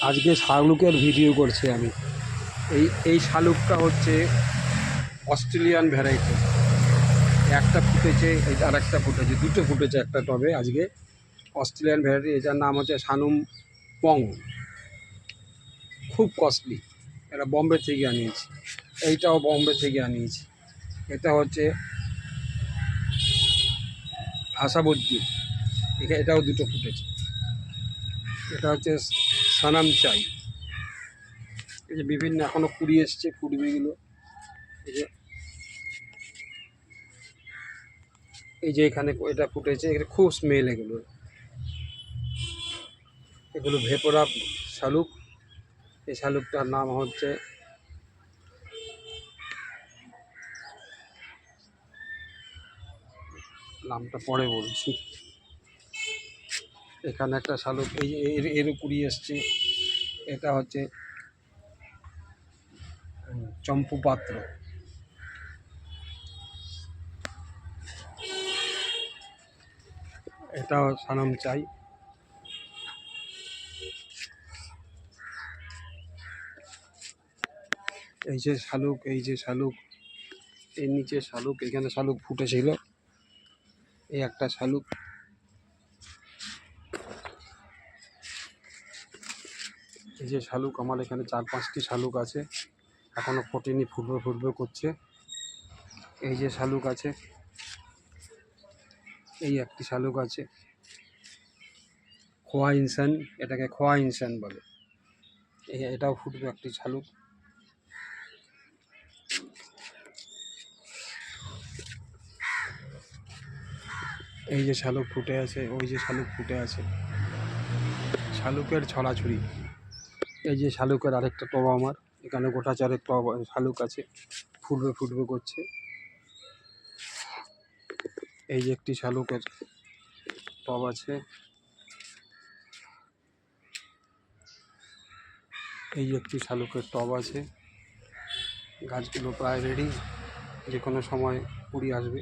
আজকে শালুকের ভিডিও করছি আমি। এই শালুকটা হচ্ছে অস্ট্রেলিয়ান ভ্যারাইটি। একটা ফুটেছে, এই আর একটা ফুটেছে, দুটো ফুটেছে একটা টবে আজকে। অস্ট্রেলিয়ান ভ্যারাইটি, এটার নাম হচ্ছে সানুম পং। খুব কস্টলি, এটা বম্বে থেকে আনিয়েছি। এইটাও বম্বে থেকে আনিয়েছি। এটা হচ্ছে হাসাবুদ্দিন, এটাও দুটো ফুটেছে। এটা হচ্ছে সানাম চাই। এই যে বিভিন্ন এখনো কুড়ি এসছে, ফুটবিগুলো। এই যে এখানে এটা ফুটেছে, এটা খুব স্মেল। এগুলো ভেপোরা শালুক। এই শালুকটার নাম হচ্ছে নামটা পরে বলছি। এখানে একটা শালুক, এই যে এরও কুড়ি এসছে। এটা হচ্ছে চম্পু পাত্র। এটাও সানাম চাই। এই যে শালুক, এই যে শালুক, এর নিচে শালুক, এখানে শালুক ফুটেছিল। এই একটা শালুক। এই যে শালুক, আমার এখানে 4-5টি শালুক আছে, এখনো ফোটেনি, ফুটবে করছে। এই যে শালুক আছে, এই একটি শালুক আছে, খোয়া ইনসান, এটাকে খোয়া ইনসান বলে। এটাও ফুটবে একটি শালুক। এই যে শালুক ফুটে আছে, ওই যে শালুক ফুটে আছে। শালুকের ছড়াছড়ি। এই যে শালুকের আরেকটা টব আমার এখানে, গোটা চারেক টব শালুক আছে, ফুটবে করছে। এই যে একটি শালুকের টব আছে। এই যে একটি শালুকের টব আছে। গাছগুলো প্রায় রেডি, যে কোনো সময় কুড়ি আসবে।